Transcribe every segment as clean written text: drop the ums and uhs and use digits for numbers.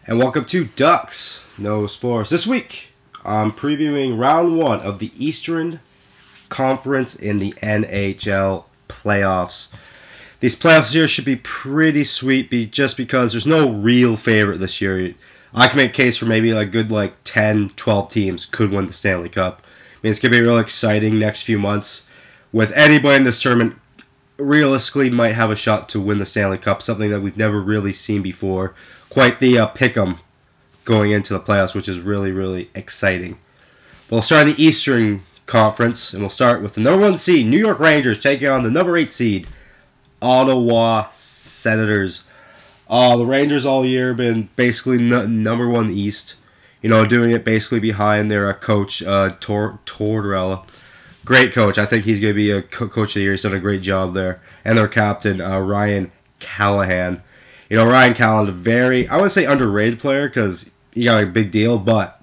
And welcome to Ducks No Sports. This week, I'm previewing round one of the Eastern Conference in the NHL playoffs. These playoffs here should be pretty sweet just because there's no real favorite this year. I can make a case for maybe a good 10, 12 teams could win the Stanley Cup. I mean, it's going to be real exciting next few months with anybody in this tournament realistically might have a shot to win the Stanley Cup, something that we've never really seen before. Quite the pick'em going into the playoffs, which is really, really exciting. We'll start in the Eastern Conference, and we'll start with the number 1 seed, New York Rangers, taking on the number 8 seed, Ottawa Senators. The Rangers all year been basically number 1 in the East. You know, doing it basically behind their coach, Tortorella. Great coach. I think he's going to be a coach of the year. He's done a great job there. And their captain, Ryan Callahan. You know, Ryan Callahan, I wouldn't say underrated player because he got a big deal, but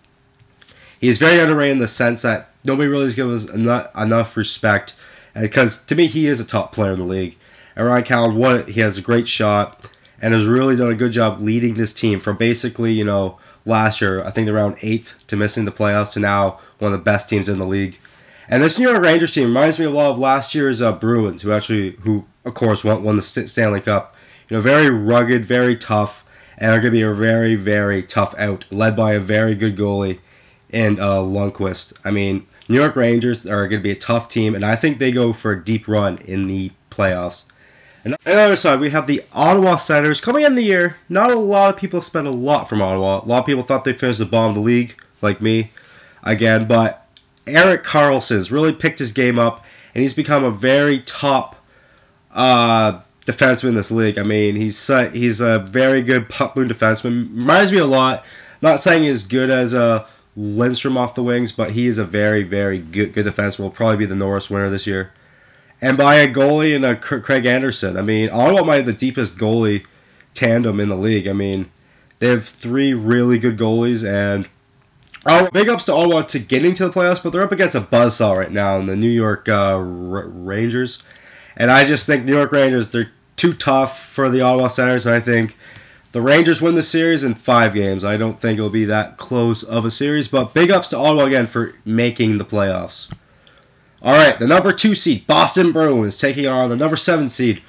he's very underrated in the sense that nobody really is giving us enough respect because to me he is a top player in the league. And Ryan Callahan, he has a great shot and has really done a good job leading this team from basically, you know, last year, I think they're around 8th to missing the playoffs to now one of the best teams in the league. And this New York Rangers team reminds me a lot of last year's Bruins, who of course won the Stanley Cup. You know, very rugged, very tough, and are going to be a very, very tough out, led by a very good goalie in Lundqvist. I mean, New York Rangers are going to be a tough team, and I think they go for a deep run in the playoffs. And on the other side, we have the Ottawa Senators coming in the year. Not a lot of people expect a lot from Ottawa. A lot of people thought they'd finish the bottom of the league, like me, again, but Erik Karlsson's really picked his game up, and he's become a very top defenseman in this league. I mean, he's a very good puck-boom defenseman. Reminds me a lot. Not saying he's as good as Lindstrom off the wings, but he is a very, very good defenseman. Will probably be the Norris winner this year. And by a goalie and Craig Anderson. I mean, Ottawa might have the deepest goalie tandem in the league. I mean, they have 3 really good goalies, and big ups to Ottawa to getting to the playoffs, but they're up against a buzzsaw right now in the New York Rangers. And I just think New York Rangers, they're too tough for the Ottawa Senators, and I think the Rangers win the series in 5 games. I don't think it'll be that close of a series, but big ups to Ottawa again for making the playoffs. All right, the number 2 seed, Boston Bruins, taking on the number 7 seed,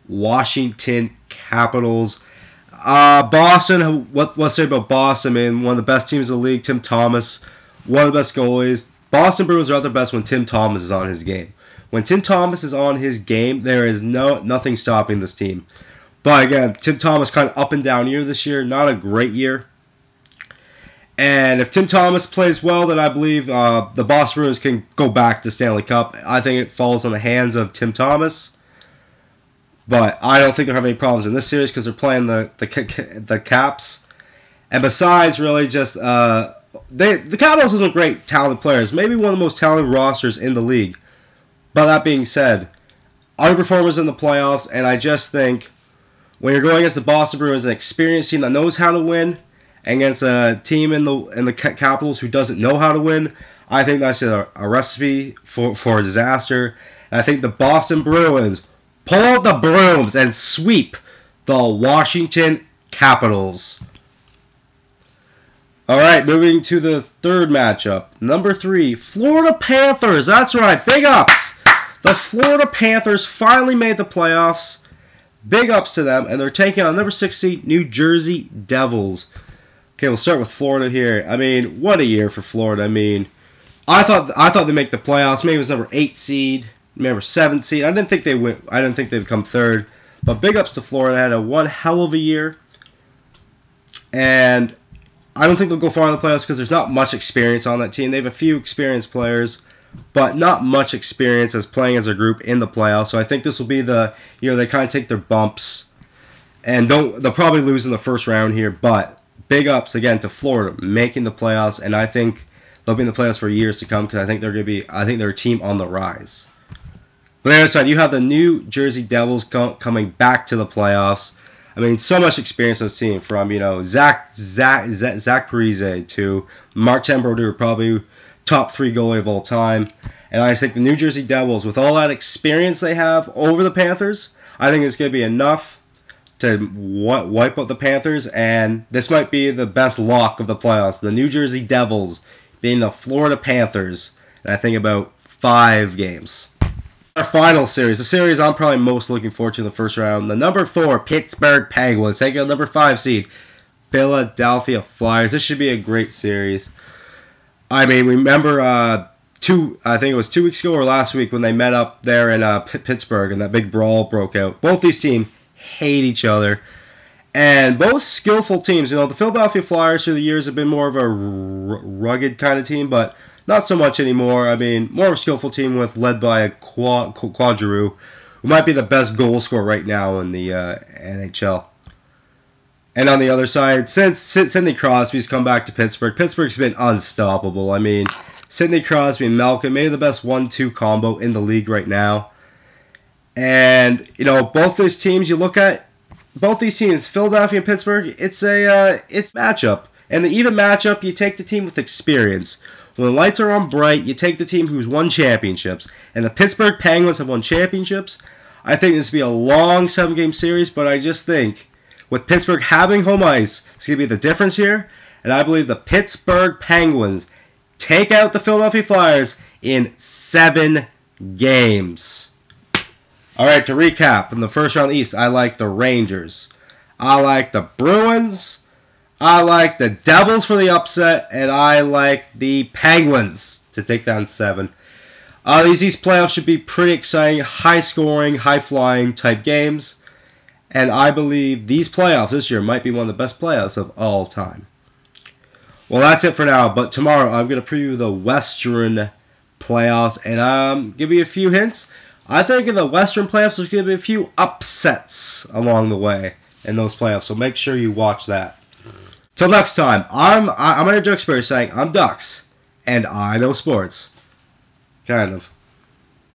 Washington Capitals. Boston, what's say about Boston? I mean, one of the best teams in the league, Tim Thomas, one of the best goalies. Boston Bruins are at their best when Tim Thomas is on his game. When Tim Thomas is on his game, there is nothing stopping this team. But again, Tim Thomas kind of up and down year this year, not a great year. And if Tim Thomas plays well, then I believe the Boston Bruins can go back to Stanley Cup. I think it falls on the hands of Tim Thomas. But I don't think they'll have any problems in this series because they're playing the Caps. And besides, really just the Capitals are great talented players. Maybe one of the most talented rosters in the league. But that being said, underperformers in the playoffs, and I just think when you're going against the Boston Bruins, an experienced team that knows how to win, and against a team in the Capitals who doesn't know how to win, I think that's a recipe for a disaster. And I think the Boston Bruins pull out the brooms and sweep the Washington Capitals. All right, moving to the third matchup. Number 3, Florida Panthers. That's right, big ups. The Florida Panthers finally made the playoffs. Big ups to them, and they're taking on number 6 seed New Jersey Devils. Okay, we'll start with Florida here. I mean, what a year for Florida. I mean, I thought they'd make the playoffs. Maybe it was number 8 seed, number 7 seed. I didn't think they would. I didn't think they'd come 3rd. But big ups to Florida. They had one hell of a year, and I don't think they'll go far in the playoffs because there's not much experience on that team. They have a few experienced players, but not much experience as playing as a group in the playoffs. So I think this will be the year they kind of take their bumps, and they'll probably lose in the first round here. But big ups again to Florida making the playoffs, and I think they'll be in the playoffs for years to come because I think they're a team on the rise. But on the other side, you have the New Jersey Devils coming back to the playoffs. I mean, so much experience on this team from, you know, Zach Parise to Martin Brodeur, probably top 3 goalie of all time. And I think the New Jersey Devils, with all that experience they have over the Panthers, I think it's going to be enough to wipe out the Panthers, and this might be the best lock of the playoffs. The New Jersey Devils being the Florida Panthers, and I think about 5 games. Our final series, the series I'm probably most looking forward to in the first round, the number 4 Pittsburgh Penguins taking on number 5 seed Philadelphia Flyers. This should be a great series. I mean, remember I think it was 2 weeks ago or last week when they met up there in Pittsburgh and that big brawl broke out. Both these teams hate each other, and both skillful teams. You know, the Philadelphia Flyers through the years have been more of a rugged kind of team, but not so much anymore. I mean, more of a skillful team led by a Claude Giroux, who might be the best goal scorer right now in the NHL. And on the other side, since Sidney Crosby's come back to Pittsburgh, Pittsburgh's been unstoppable. I mean, Sidney Crosby and Malkin, maybe the best 1-2 combo in the league right now. And, you know, both these teams, you look at both these teams, Philadelphia and Pittsburgh, it's matchup. And the even matchup, you take the team with experience. When the lights are on bright, you take the team who's won championships. And the Pittsburgh Penguins have won championships. I think this will be a long 7-game series, but I just think with Pittsburgh having home ice, it's going to be the difference here. And I believe the Pittsburgh Penguins take out the Philadelphia Flyers in 7 games. Alright, to recap, in the first round of the East, I like the Rangers. I like the Bruins. I like the Devils for the upset. And I like the Penguins to take down 7. These East playoffs should be pretty exciting, high-scoring, high-flying type games. And I believe these playoffs this year might be one of the best playoffs of all time. Well, that's it for now. But tomorrow, I'm going to preview the Western playoffs and give you a few hints. I think in the Western playoffs, there's going to be a few upsets along the way in those playoffs, so make sure you watch that. Till next time, I'm Andrew Duxbury saying I'm Dux, and I know sports. Kind of.